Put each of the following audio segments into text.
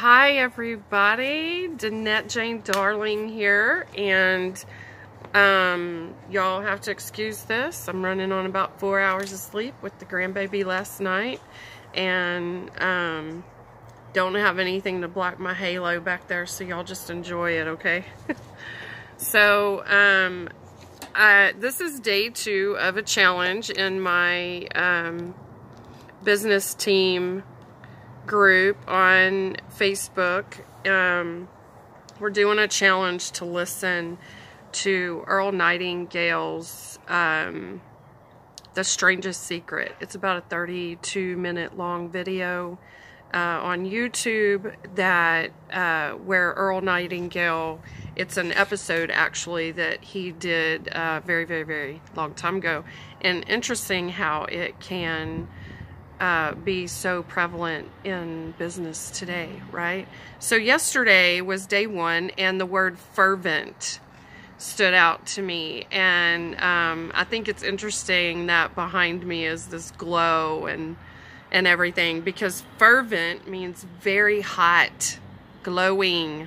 Hi everybody, Danette Jane Darling here, and y'all have to excuse this. I'm running on about 4 hours of sleep with the grandbaby last night, and don't have anything to block my halo back there, so y'all just enjoy it, okay? So this is day 2 of a challenge in my business team group on Facebook. We're doing a challenge to listen to Earl Nightingale's The Strangest Secret. It's about a 32-minute long video on YouTube that where Earl Nightingale, it's an episode actually that he did very, very, very long time ago. And interesting how it can be so prevalent in business today, right? So yesterday was day 1, and the word fervent stood out to me, and I think it's interesting that behind me is this glow and everything, because fervent means very hot, glowing,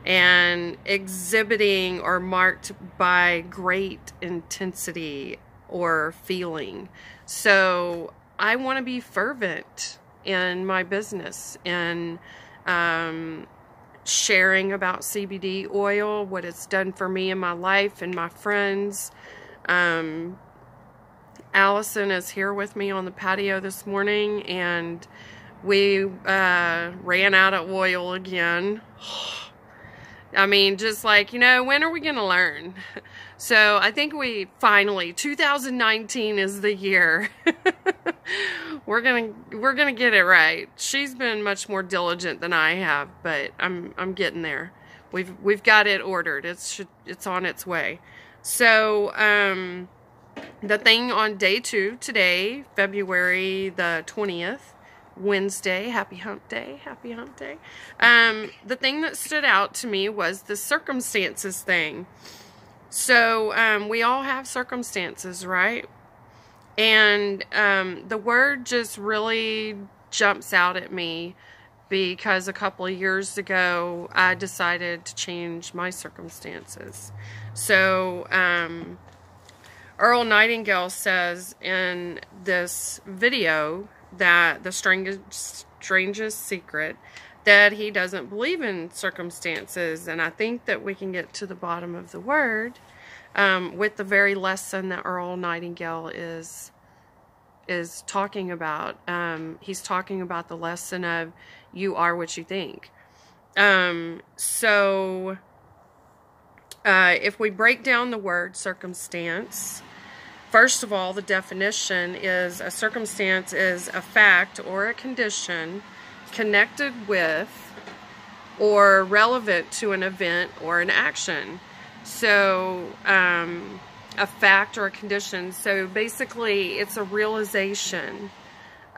and exhibiting or marked by great intensity or feeling. So I want to be fervent in my business and sharing about CBD oil, what it's done for me in my life and my friends. Allison is here with me on the patio this morning, and we ran out of oil again. I mean, just like, you know, when are we going to learn? So I think we finally, 2019 is the year. We're gonna get it right. She's been much more diligent than I have, but I'm getting there. We've got it ordered. It's on its way. So the thing on day 2 today, February the 20th, Wednesday, happy hump day, happy hump day. The thing that stood out to me was the circumstances thing. So we all have circumstances, right? And the word just really jumps out at me because a couple of years ago I decided to change my circumstances. So Earl Nightingale says in this video that the strangest secret, that he doesn't believe in circumstances, and I think that we can get to the bottom of the word with the very lesson that Earl Nightingale is talking about. He's talking about the lesson of you are what you think. So if we break down the word circumstance, first of all, the definition is a circumstance is a fact or a condition connected with or relevant to an event or an action. So a fact or a condition. So basically it's a realization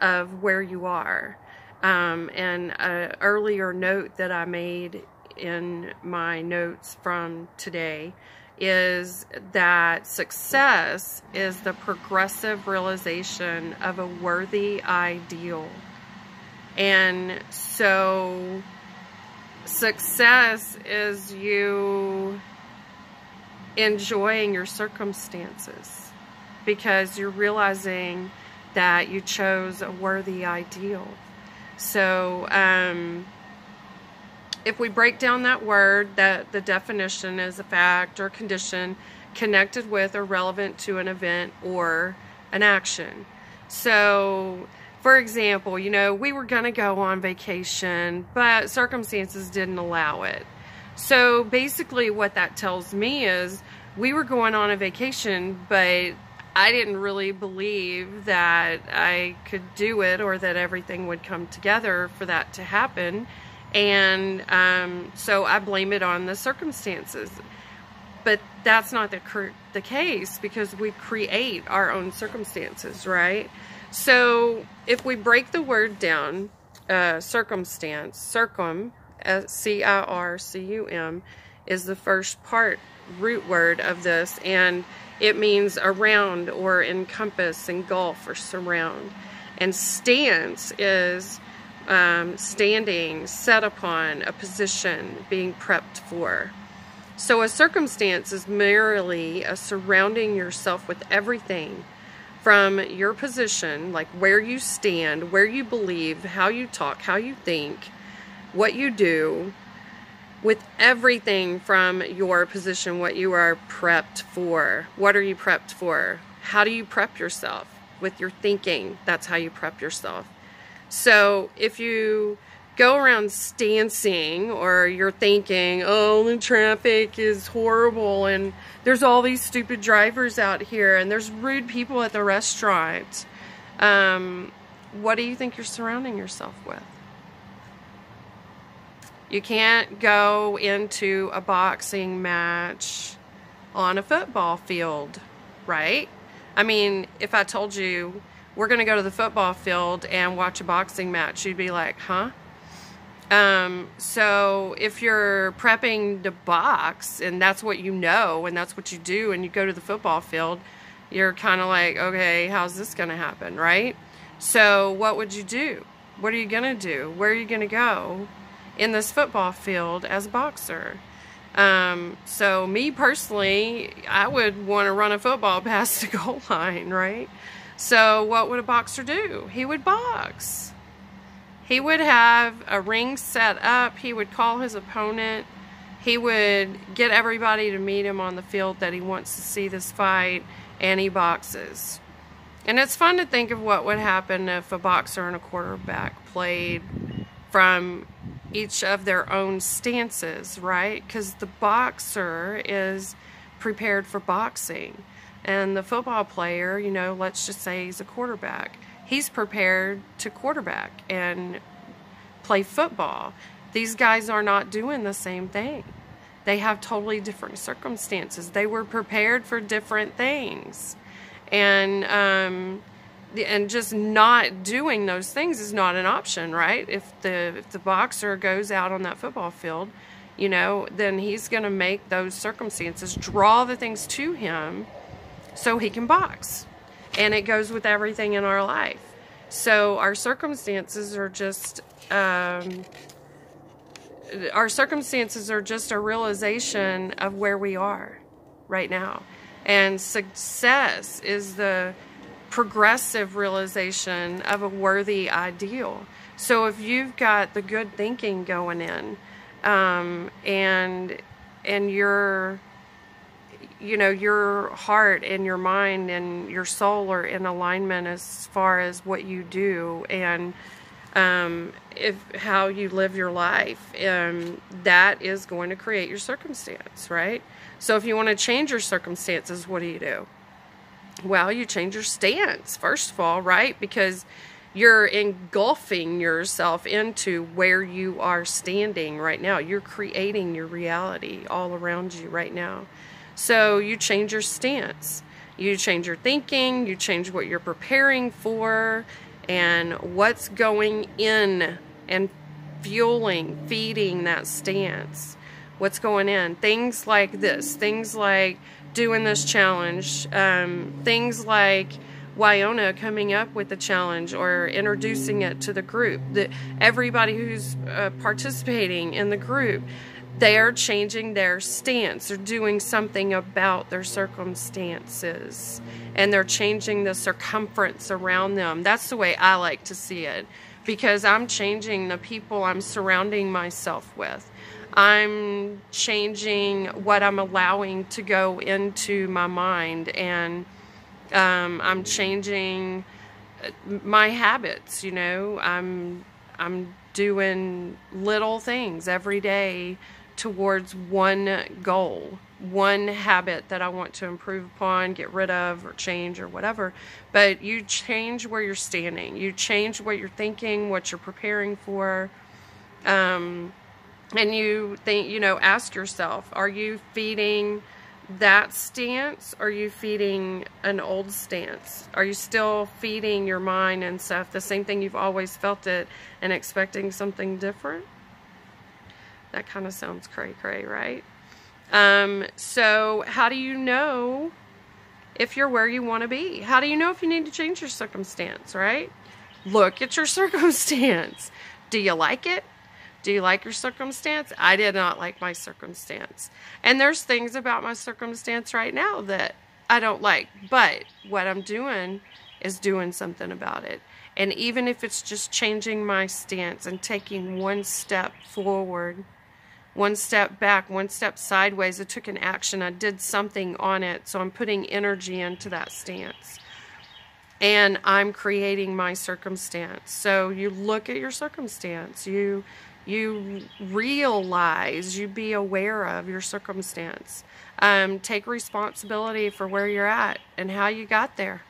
of where you are. And an earlier note that I made in my notes from today is that success is the progressive realization of a worthy ideal. And so success is you enjoying your circumstances because you're realizing that you chose a worthy ideal. So if we break down that word, that the definition is a fact or condition connected with or relevant to an event or an action. So for example, you know, we were going to go on vacation, but circumstances didn't allow it. So basically what that tells me is we were going on a vacation, but I didn't really believe that I could do it or that everything would come together for that to happen. And so I blame it on the circumstances. But that's not the case, because we create our own circumstances, right? So if we break the word down, circumstance, circum, C-I-R-C-U-M, is the first part, root word of this, and it means around or encompass, engulf, or surround. And stance is standing, set upon, a position, being prepped for. So a circumstance is merely a surrounding yourself with everything from your position, like where you stand, where you believe, how you talk, how you think, what you do, with everything from your position, what you are prepped for. What are you prepped for? How do you prep yourself? With your thinking, that's how you prep yourself. So if you go around stancing, or you're thinking, oh, the traffic is horrible and there's all these stupid drivers out here and there's rude people at the restaurant, what do you think you're surrounding yourself with? You can't go into a boxing match on a football field, right? I mean, if I told you we're going to go to the football field and watch a boxing match, you'd be like, huh? So if you're prepping to box and that's what you know and that's what you do, and you go to the football field, you're kind of like, okay, how's this going to happen, right? So what would you do? What are you going to do? Where are you going to go in this football field as a boxer? So me personally, I would want to run a football past the goal line, right? So what would a boxer do? He would box. He would have a ring set up. He would call his opponent. He would get everybody to meet him on the field that he wants to see this fight, and he boxes. And it's fun to think of what would happen if a boxer and a quarterback played from each of their own stances, right? Because the boxer is prepared for boxing, and the football player, you know, let's just say he's a quarterback, he's prepared to quarterback and play football. These guys are not doing the same thing. They have totally different circumstances. They were prepared for different things, and just not doing those things is not an option, right? If the boxer goes out on that football field, you know, then he's going to make those circumstances draw the things to him so he can box. And it goes with everything in our life. So our circumstances are just a realization of where we are right now. And success is the progressive realization of a worthy ideal. So if you've got the good thinking going in, and your, you know, your heart and your mind and your soul are in alignment as far as what you do and how you live your life, that is going to create your circumstance, right? So if you want to change your circumstances, what do? Well, you change your stance, first of all, right? Because you're engulfing yourself into where you are standing right now. You're creating your reality all around you right now. So you change your stance. You change your thinking. You change what you're preparing for and what's going in and fueling, feeding that stance. What's going in. Things like this. Things like doing this challenge. Things like Wyona coming up with the challenge or introducing it to the group. Everybody who's participating in the group, they're changing their stance. They're doing something about their circumstances. And they're changing the circumference around them. That's the way I like to see it. Because I'm changing the people I'm surrounding myself with. I'm changing what I'm allowing to go into my mind, and I'm changing my habits, you know. I'm doing little things every day towards one goal, one habit that I want to improve upon, get rid of, or change, or whatever. But you change where you're standing. You change what you're thinking, what you're preparing for. And you think, you know, ask yourself, are you feeding that stance? Or are you feeding an old stance? Are you still feeding your mind and stuff the same thing you've always felt it and expecting something different? That kind of sounds cray-cray, right? So how do you know if you're where you want to be? How do you know if you need to change your circumstance, right? Look at your circumstance. Do you like it? Do you like your circumstance? I did not like my circumstance. And there's things about my circumstance right now that I don't like. But what I'm doing is doing something about it. And even if it's just changing my stance and taking one step forward, one step back, one step sideways, I took an action. I did something on it. So I'm putting energy into that stance. And I'm creating my circumstance. So you look at your circumstance. You realize, you be aware of your circumstance. Take responsibility for where you're at and how you got there.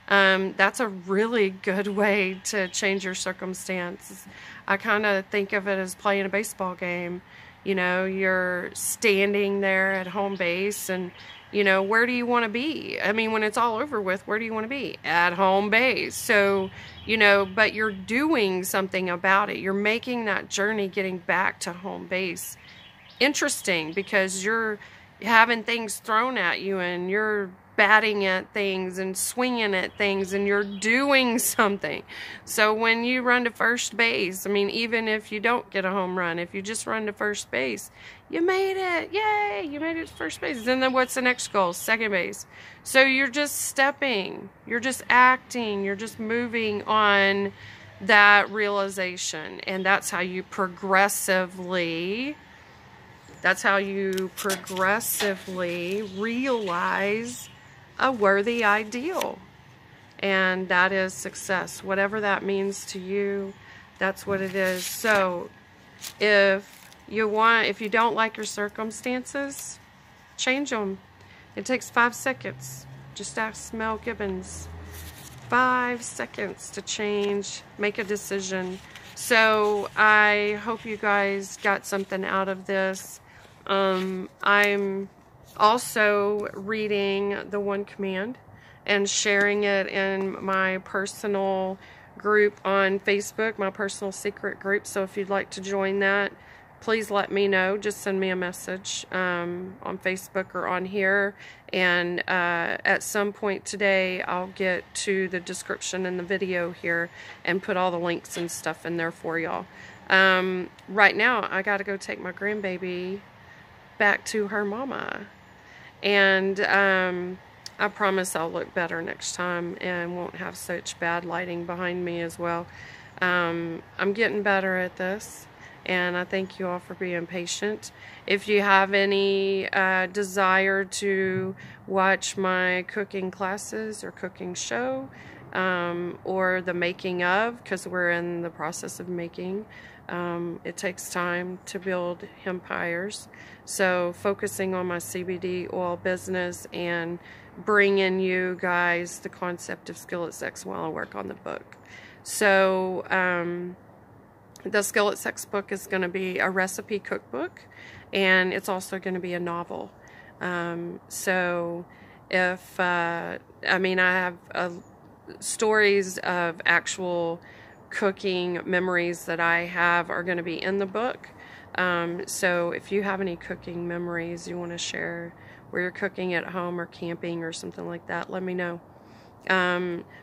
That's a really good way to change your circumstance. I kind of think of it as playing a baseball game. You know, you're standing there at home base and, you know, where do you want to be? I mean, when it's all over with, where do you want to be? At home base. So, you know, but you're doing something about it. You're making that journey getting back to home base interesting because you're having things thrown at you and you're batting at things and swinging at things and you're doing something. So when you run to first base, I mean, even if you don't get a home run, if you just run to first base, you made it. Yay, you made it to first base. And then what's the next goal? Second base. So you're just stepping, you're just acting, you're just moving on that realization. And that's how you progressively realize a worthy ideal, and that is success. Whatever that means to you, that's what it is. So if you don't like your circumstances, change them. It takes 5 seconds. Just ask Mel Gibbons. 5 seconds to change, make a decision. So I hope you guys got something out of this. I'm also reading The One Command and sharing it in my personal group on Facebook, my personal secret group. So if you'd like to join that, please let me know. Just send me a message on Facebook or on here. And at some point today, I'll get to the description in the video here and put all the links and stuff in there for y'all. Right now, I got to go take my grandbaby back to her mama. And I promise I'll look better next time and won't have such bad lighting behind me as well. I'm getting better at this, and I thank you all for being patient. If you have any desire to watch my cooking classes or cooking show, or the making of, because we're in the process of making, it takes time to build empires. So focusing on my CBD oil business and bringing you guys the concept of Skillet Sex while I work on the book. So the Skillet Sex book is going to be a recipe cookbook, and it's also going to be a novel. So if I have stories of actual cooking memories that I have are going to be in the book. So if you have any cooking memories you want to share where you're cooking at home or camping or something like that, let me know.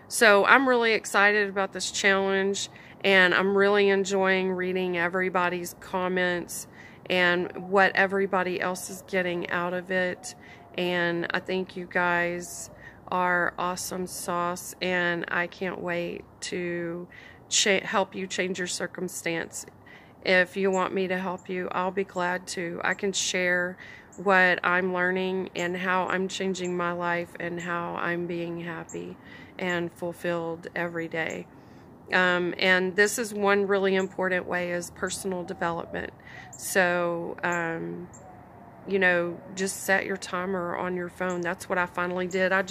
So I'm really excited about this challenge, and I'm really enjoying reading everybody's comments and what everybody else is getting out of it. And I think you guys are awesome sauce, and I can't wait to help you change your circumstance. If you want me to help you, I'll be glad to. I can share what I'm learning and how I'm changing my life and how I'm being happy and fulfilled every day. And this is one really important way, is personal development. So, you know, just set your timer on your phone. That's what I finally did. I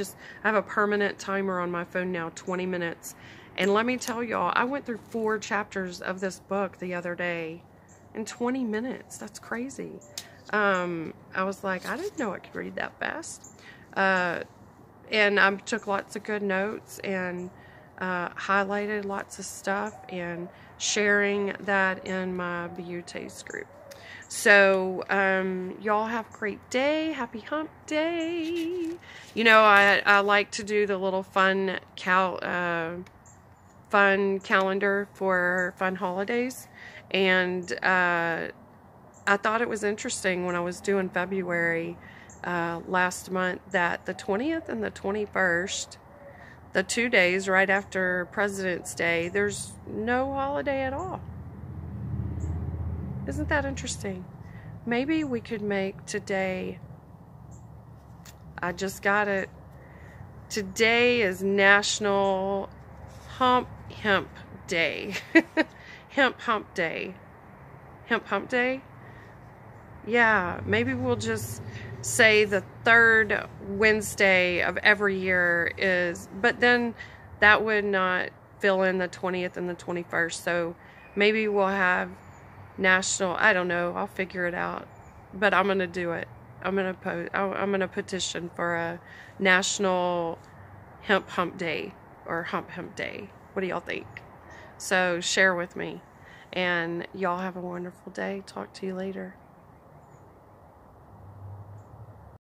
have a permanent timer on my phone now, 20 minutes. And let me tell y'all, I went through 4 chapters of this book the other day in 20 minutes. That's crazy. I was like, I didn't know I could read that fast. And I took lots of good notes and highlighted lots of stuff and sharing that in my Beautés group. So, y'all have a great day. Happy hump day. You know, I like to do the little fun fun calendar for fun holidays, and I thought it was interesting when I was doing February last month that the 20th and the 21st, the 2 days right after President's Day, there's no holiday at all. Isn't that interesting? Maybe we could make today, I just got it, today is National Hemp Day. Hemp Day. Hemp Day? Yeah, maybe we'll just say the third Wednesday of every year is, but then that would not fill in the 20th and the 21st. So maybe we'll have national, I don't know, I'll figure it out. But I'm going to do it. I'm going to petition for a National Hemp Day or Hemp Day. What do y'all think? So share with me. And y'all have a wonderful day. Talk to you later.